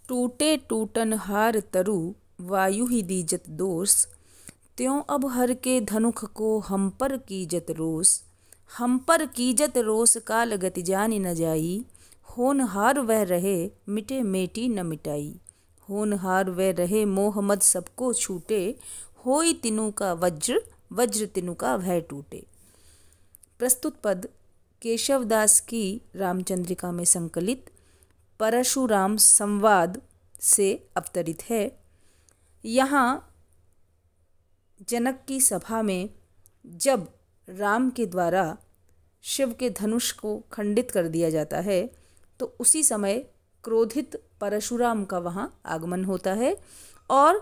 टूटे टूटन हार तरु वायु ही दीजत दोष। त्यों अब हर के धनुख को हम पर कीजत रोष। हम पर कीजत रोष काल गति जानी न जाई। होनहार वह रहे मिटे मेटी न मिटाई। होनहार वह रहे मोह मद सबको छूटे। होई तिनु का वज्र वज्र तिनु का भय टूटे। प्रस्तुत पद केशवदास की रामचंद्रिका में संकलित परशुराम संवाद से अवतरित है। यहाँ जनक की सभा में जब राम के द्वारा शिव के धनुष को खंडित कर दिया जाता है तो उसी समय क्रोधित परशुराम का वहाँ आगमन होता है और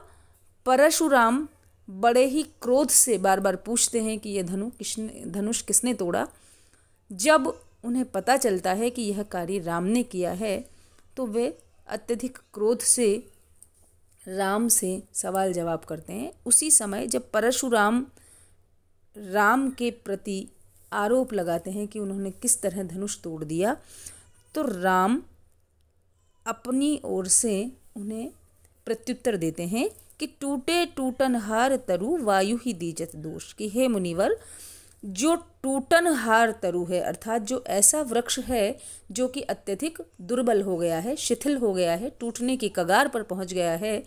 परशुराम बड़े ही क्रोध से बार बार पूछते हैं कि यह धनुष किसने तोड़ा। जब उन्हें पता चलता है कि यह कार्य राम ने किया है तो वे अत्यधिक क्रोध से राम से सवाल जवाब करते हैं। उसी समय जब परशुराम राम के प्रति आरोप लगाते हैं कि उन्होंने किस तरह धनुष तोड़ दिया तो राम अपनी ओर से उन्हें प्रत्युत्तर देते हैं कि टूटे टूटनहार तरु वायु ही दीजत दोष। कि हे मुनिवर, जो टूटनहार तरु है अर्थात जो ऐसा वृक्ष है जो कि अत्यधिक दुर्बल हो गया है, शिथिल हो गया है, टूटने की कगार पर पहुंच गया है,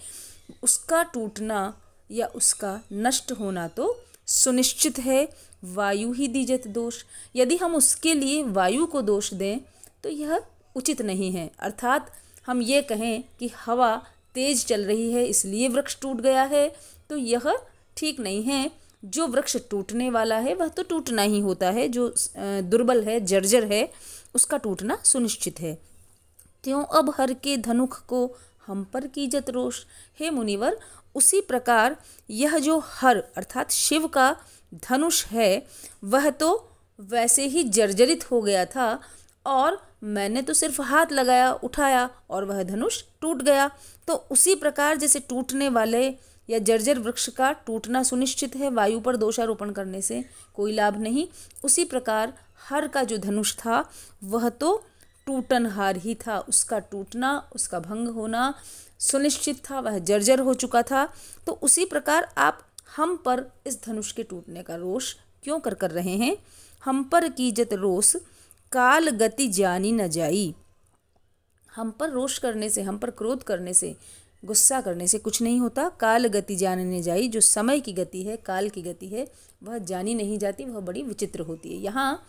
उसका टूटना या उसका नष्ट होना तो सुनिश्चित है। वायु ही दीजत दोष। यदि हम उसके लिए वायु को दोष दें तो यह उचित नहीं है। अर्थात हम ये कहें कि हवा तेज चल रही है इसलिए वृक्ष टूट गया है तो यह ठीक नहीं है। जो वृक्ष टूटने वाला है वह तो टूटना ही होता है, जो दुर्बल है, जर्जर है, उसका टूटना सुनिश्चित है। त्यों अब हर के धनुख को हम पर कीजत रोष। हे मुनिवर, उसी प्रकार यह जो हर अर्थात शिव का धनुष है वह तो वैसे ही जर्जरित हो गया था और मैंने तो सिर्फ हाथ लगाया, उठाया और वह धनुष टूट गया। तो उसी प्रकार जैसे टूटने वाले या जर्जर वृक्ष का टूटना सुनिश्चित है, वायु पर दोषारोपण करने से कोई लाभ नहीं, उसी प्रकार हर का जो धनुष था वह तो टूटनहार ही था। उसका टूटना, उसका भंग होना सुनिश्चित था, वह जर्जर हो चुका था। तो उसी प्रकार आप हम पर इस धनुष के टूटने का रोष क्यों कर रहे हैं। हम पर कीजत रोष काल गति जानी न जाई। हम पर रोष करने से, हम पर क्रोध करने से, गुस्सा करने से कुछ नहीं होता। काल गति जानी न जाई, जो समय की गति है, काल की गति है, वह जानी नहीं जाती, वह बड़ी विचित्र होती है। यहाँ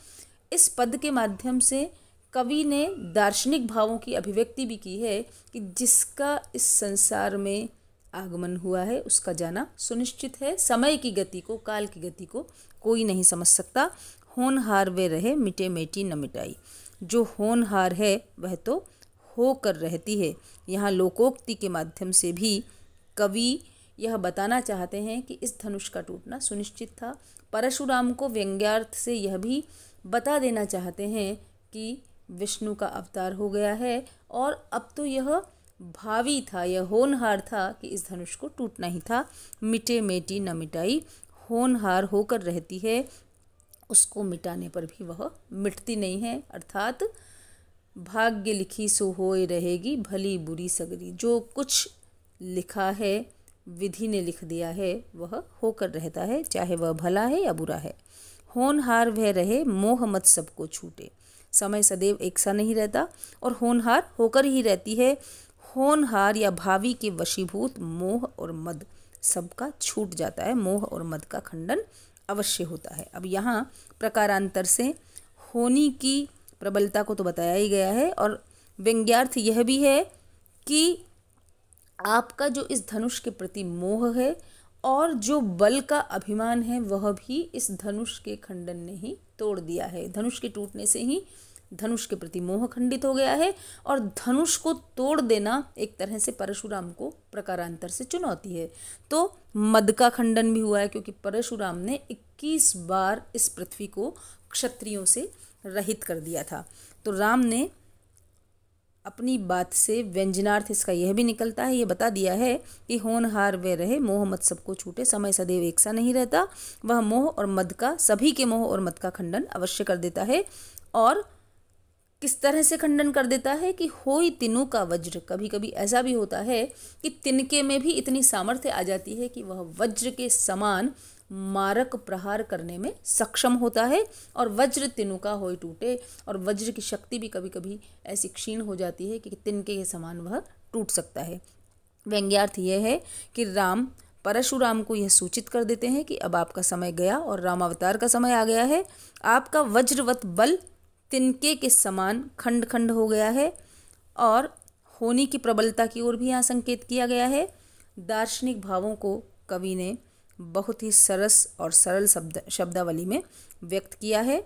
इस पद के माध्यम से कवि ने दार्शनिक भावों की अभिव्यक्ति भी की है कि जिसका इस संसार में आगमन हुआ है उसका जाना सुनिश्चित है। समय की गति को, काल की गति को कोई नहीं समझ सकता। होनहार वे रहे मिटे मेटी न मिटाई। जो होनहार है वह तो होकर रहती है। यहाँ लोकोक्ति के माध्यम से भी कवि यह बताना चाहते हैं कि इस धनुष का टूटना सुनिश्चित था। परशुराम को व्यंग्यार्थ से यह भी बता देना चाहते हैं कि विष्णु का अवतार हो गया है और अब तो यह भावी था, यह होनहार था कि इस धनुष को टूटना ही था। मिटे मेटी न मिटाई, होनहार होकर रहती है, उसको मिटाने पर भी वह मिटती नहीं है। अर्थात भाग्य लिखी सो होए रहेगी भली बुरी सगरी। जो कुछ लिखा है, विधि ने लिख दिया है, वह होकर रहता है, चाहे वह भला है या बुरा है। होनहार वह रहे मोह मत सबको छूटे। समय सदैव एक सा नहीं रहता और होनहार होकर ही रहती है। होनहार या भावी के वशीभूत मोह और मद सबका छूट जाता है। मोह और मद का खंडन अवश्य होता है। अब यहाँ प्रकारांतर से होनी की प्रबलता को तो बताया ही गया है और व्यंग्यार्थ यह भी है कि आपका जो इस धनुष के प्रति मोह है और जो बल का अभिमान है वह भी इस धनुष के खंडन ने ही तोड़ दिया है। धनुष के टूटने से ही धनुष के प्रति मोह खंडित हो गया है और धनुष को तोड़ देना एक तरह से परशुराम को प्रकारांतर से चुनौती है। तो मद का खंडन भी हुआ है क्योंकि परशुराम ने 21 बार इस पृथ्वी को क्षत्रियों से रहित कर दिया था। तो राम ने अपनी बात से व्यंजनार्थ इसका यह भी निकलता है, ये बता दिया है कि होनहार वे रहे मोह मद सबको छूटे। समय सदैव एक सा नहीं रहता, वह मोह और मद का, सभी के मोह और मद का खंडन अवश्य कर देता है और किस तरह से खंडन कर देता है कि होई तिनु का वज्र। कभी कभी ऐसा भी होता है कि तिनके में भी इतनी सामर्थ्य आ जाती है कि वह वज्र के समान मारक प्रहार करने में सक्षम होता है और वज्र तिनुका होई टूटे। और वज्र की शक्ति भी कभी कभी ऐसी क्षीण हो जाती है कि तिनके के समान वह टूट सकता है। व्यंग्यार्थ यह है कि राम परशुराम को यह सूचित कर देते हैं कि अब आपका समय गया और रामावतार का समय आ गया है। आपका वज्रवत बल तिनके के समान खंड खंड हो गया है और होनी की प्रबलता की ओर भी यहाँ संकेत किया गया है। दार्शनिक भावों को कवि ने बहुत ही सरस और सरल शब्दावली में व्यक्त किया है।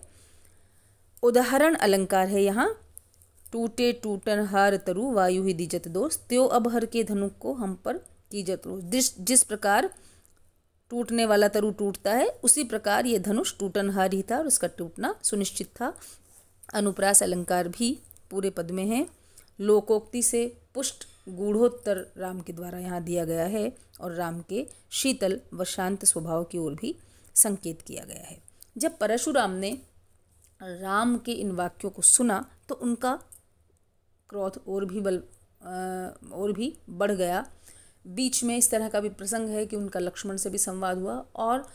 उदाहरण अलंकार है यहाँ, टूटे टूटन हार तरु वायु ही दीजत दोष, त्यो अब हर के धनुक को हम पर कीजत रोष। जिस प्रकार टूटने वाला तरु टूटता है उसी प्रकार ये धनुष टूटनहार ही था और उसका टूटना सुनिश्चित था। अनुप्रास अलंकार भी पूरे पद में है। लोकोक्ति से पुष्ट गूढ़ोत्तर राम के द्वारा यहाँ दिया गया है और राम के शीतल व शांत स्वभाव की ओर भी संकेत किया गया है। जब परशुराम ने राम के इन वाक्यों को सुना तो उनका क्रोध और भी बढ़ गया। बीच में इस तरह का भी प्रसंग है कि उनका लक्ष्मण से भी संवाद हुआ और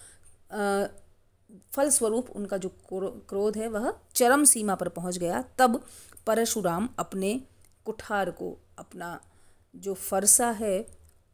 फलस्वरूप उनका जो क्रोध है वह चरम सीमा पर पहुंच गया। तब परशुराम अपने कुठार को, अपना जो फरसा है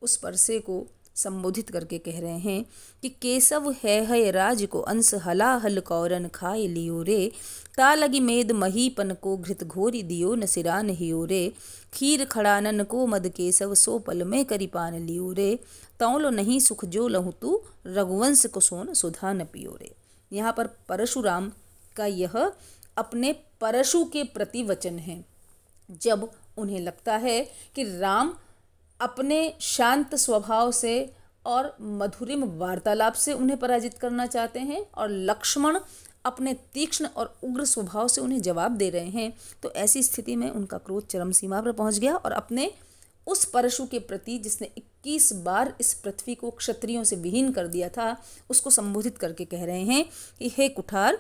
उस फरसे को संबोधित करके कह रहे हैं कि केशव है राज को अंश हलाहल कौरन खाए लियो रे, ता लगी मेद महीपन को घृत घोरी दियो न सिरान हियो रे, खीर खड़ानन को मद केशव सो पल में करी पान लियो रे, तौलो नहीं सुख जो लहु तू रघुवंश को सोन सुधा न पियो रे। यहाँ पर परशुराम का यह अपने परशु के प्रति वचन है। जब उन्हें लगता है कि राम अपने शांत स्वभाव से और मधुरिम वार्तालाप से उन्हें पराजित करना चाहते हैं और लक्ष्मण अपने तीक्ष्ण और उग्र स्वभाव से उन्हें जवाब दे रहे हैं, तो ऐसी स्थिति में उनका क्रोध चरम सीमा पर पहुंच गया और अपने उस परशु के प्रति जिसने 21 बार इस पृथ्वी को क्षत्रियों से विहीन कर दिया था, उसको संबोधित करके कह रहे हैं कि हे कुठार,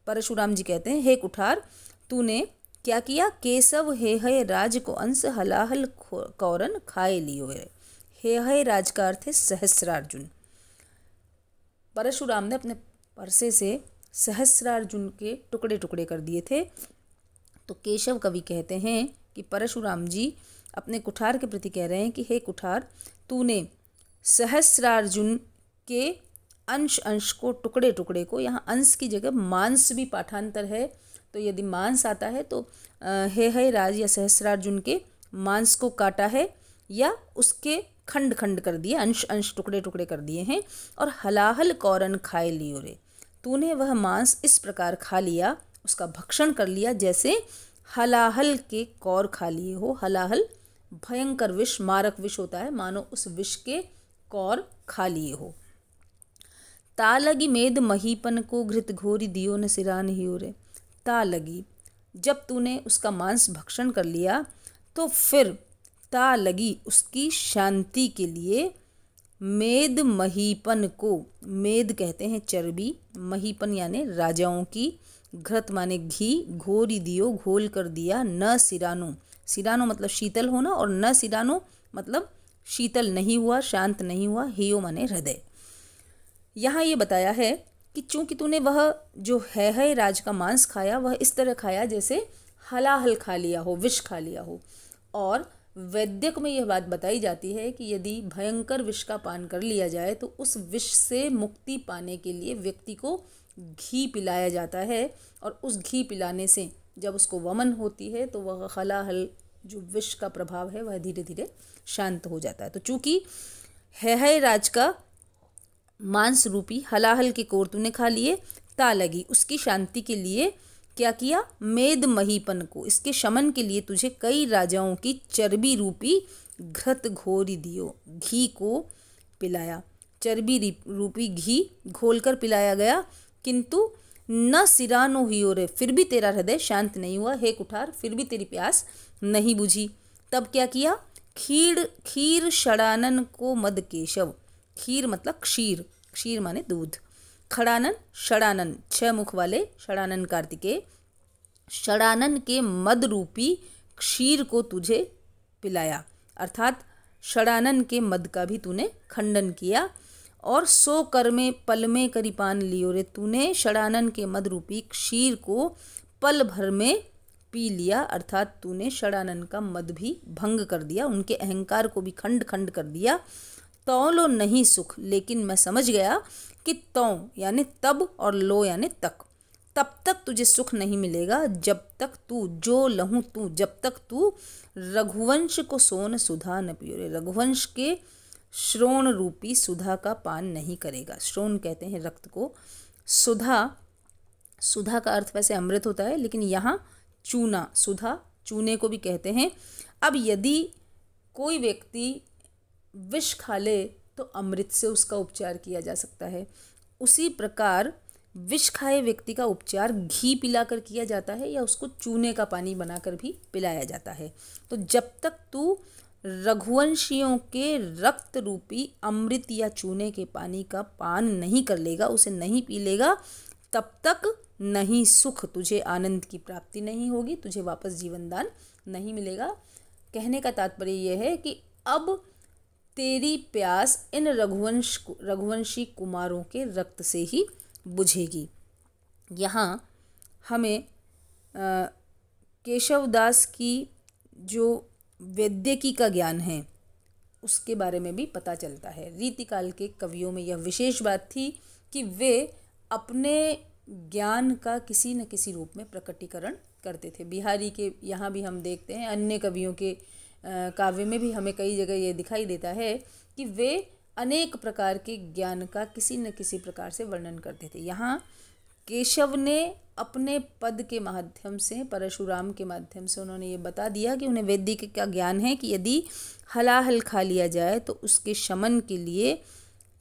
परशुराम जी कहते हैं, हे कुठार, तूने क्या किया? केशव है राज को अंश हलाहल कौरन खाए लियो है राज का अर्थ है सहस्रार्जुन। परशुराम ने अपने परसे से सहस्रार्जुन के टुकड़े टुकड़े कर दिए थे। तो केशव कवि कहते हैं कि परशुराम जी अपने कुठार के प्रति कह रहे हैं कि हे कुठार, तूने सहस्रार्जुन के अंश अंश को, टुकड़े टुकड़े को, यहाँ अंश की जगह मांस भी पाठांतर है, तो यदि मांस आता है तो हे राज या सहस्रार्जुन के मांस को काटा है या उसके खंड खंड कर दिए, अंश अंश टुकड़े टुकड़े कर दिए हैं। और हलाहल कौरन खाए लियो रे, तूने वह मांस इस प्रकार खा लिया, उसका भक्षण कर लिया जैसे हलाहल के कौर खा लिए हो। हलाहल भयंकर विष, मारक विष होता है, मानो उस विष के कौर खा लिए हो। ता लगी मेद महीपन को घृत घोरी दियो न सिरान हियो रे, ता लगी, जब तूने उसका मांस भक्षण कर लिया तो फिर ता लगी, उसकी शांति के लिए मेद महीपन को, मेद कहते हैं चर्बी, महीपन यानी राजाओं की, घृत माने घी, घोरी दियो घोल कर दिया, न सिरानो, सिरानो मतलब शीतल होना और न सिरानो मतलब शीतल नहीं हुआ, शांत नहीं हुआ, हियो माने हृदय। यहाँ ये बताया है कि चूंकि तूने वह जो है राज का मांस खाया वह इस तरह खाया जैसे हलाहल खा लिया हो, विष खा लिया हो। और वैद्यक में यह बात बताई जाती है कि यदि भयंकर विष का पान कर लिया जाए तो उस विष से मुक्ति पाने के लिए व्यक्ति को घी पिलाया जाता है और उस घी पिलाने से जब उसको वमन होती है तो वह हलाहल जो विष का प्रभाव है वह धीरे धीरे शांत हो जाता है। तो चूंकि है राज का मांस रूपी हलाहल के कोर तूने खा लिए, ता लगी, उसकी शांति के लिए क्या किया? मेद महीपन को, इसके शमन के लिए तुझे कई राजाओं की चर्बी रूपी घृत घोरी दियो, घी को पिलाया, चर्बी रूपी घी घोलकर पिलाया गया, किंतु न सिरानो हियो रे, फिर भी तेरा हृदय शांत नहीं हुआ। हे कुठार, फिर भी तेरी प्यास नहीं बुझी। तब क्या किया? खीर षडानन को मद केशव, खीर मतलब क्षीर, क्षीर माने दूध, खड़ानन षडानन, 6 मुख वाले षडानन कार्तिकेय, षडानन के मद रूपी क्षीर को तुझे पिलाया, अर्थात षडानन के मद का भी तूने खंडन किया। और सो कर में पल में करीपान लियो रे, तूने षडानन के मद रूपी क्षीर को पल भर में पी लिया, अर्थात तूने षडानन का मद भी भंग कर दिया, उनके अहंकार को भी खंड खंड कर दिया। तौ लो नहीं सुख, लेकिन मैं समझ गया कि तौ यानी तब और लो यानी तक, तब तक तुझे सुख नहीं मिलेगा जब तक तू, जो लहू तू, जब तक तू रघुवंश को सोन सुधा न पियो रे, रघुवंश के श्रोण रूपी सुधा का पान नहीं करेगा। श्रोण कहते हैं रक्त को, सुधा, सुधा का अर्थ वैसे अमृत होता है, लेकिन यहाँ चूना, सुधा चूने को भी कहते हैं। अब यदि कोई व्यक्ति विष खा ले तो अमृत से उसका उपचार किया जा सकता है, उसी प्रकार विष खाए व्यक्ति का उपचार घी पिलाकर किया जाता है या उसको चूने का पानी बनाकर भी पिलाया जाता है। तो जब तक तू रघुवंशियों के रक्त रूपी अमृत या चूने के पानी का पान नहीं कर लेगा, उसे नहीं पी लेगा, तब तक नहीं सुख, तुझे आनंद की प्राप्ति नहीं होगी, तुझे वापस जीवन दान नहीं मिलेगा। कहने का तात्पर्य यह है कि अब तेरी प्यास इन रघुवंशी कुमारों के रक्त से ही बुझेगी। यहाँ हमें केशवदास की जो वैद्यकी का ज्ञान है उसके बारे में भी पता चलता है। रीतिकाल के कवियों में यह विशेष बात थी कि वे अपने ज्ञान का किसी न किसी रूप में प्रकटीकरण करते थे। बिहारी के यहाँ भी हम देखते हैं, अन्य कवियों के काव्य में भी हमें कई जगह ये दिखाई देता है कि वे अनेक प्रकार के ज्ञान का किसी न किसी प्रकार से वर्णन करते थे। यहाँ केशव ने अपने पद के माध्यम से, परशुराम के माध्यम से उन्होंने ये बता दिया कि उन्हें वैदिक का ज्ञान है कि यदि हलाहल खा लिया जाए तो उसके शमन के लिए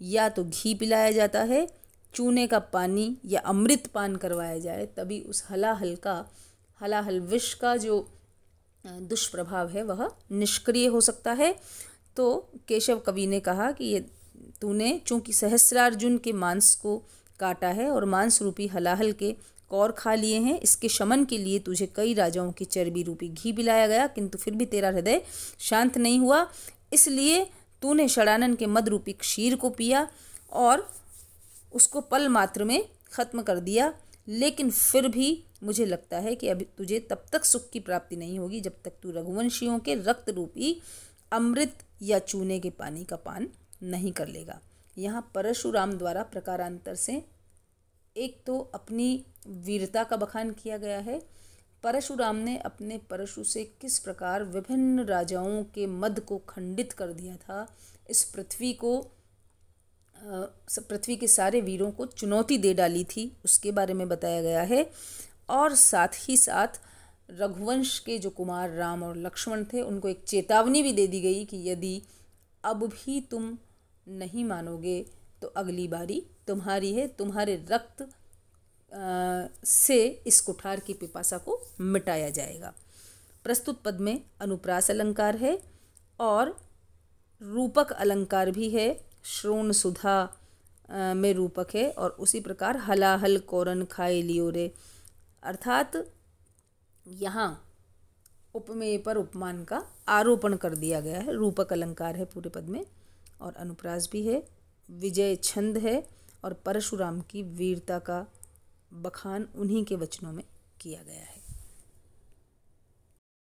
या तो घी पिलाया जाता है, चूने का पानी या अमृत पान करवाया जाए, तभी उस हलाहल विष का जो दुष्प्रभाव है वह निष्क्रिय हो सकता है। तो केशव कवि ने कहा कि ये तूने चूंकि सहस्रार्जुन के मांस को काटा है और मांस रूपी हलाहल के कौर खा लिए हैं, इसके शमन के लिए तुझे कई राजाओं की चर्बी रूपी घी पिलाया गया, किंतु फिर भी तेरा हृदय शांत नहीं हुआ, इसलिए तूने षडानन के मद रूपी क्षीर को पिया और उसको पल मात्र में खत्म कर दिया। लेकिन फिर भी मुझे लगता है कि अभी तुझे तब तक सुख की प्राप्ति नहीं होगी जब तक तू रघुवंशियों के रक्त रूपी अमृत या चूने के पानी का पान नहीं कर लेगा। यहाँ परशुराम द्वारा प्रकारांतर से एक तो अपनी वीरता का बखान किया गया है। परशुराम ने अपने परशु से किस प्रकार विभिन्न राजाओं के मद को खंडित कर दिया था, इस पृथ्वी के सारे वीरों को चुनौती दे डाली थी, उसके बारे में बताया गया है। और साथ ही साथ रघुवंश के जो कुमार राम और लक्ष्मण थे उनको एक चेतावनी भी दे दी गई कि यदि अब भी तुम नहीं मानोगे तो अगली बारी तुम्हारी है, तुम्हारे रक्त से इस कुठार की पिपासा को मिटाया जाएगा। प्रस्तुत पद में अनुप्रास अलंकार है और रूपक अलंकार भी है। श्रोण सुधा में रूपक है और उसी प्रकार हलाहल कौरन खाए लियो रे, अर्थात यहाँ उपमेय पर उपमान का आरोपण कर दिया गया है। रूपक अलंकार है पूरे पद में और अनुप्रास भी है, विजय छंद है और परशुराम की वीरता का बखान उन्हीं के वचनों में किया गया है।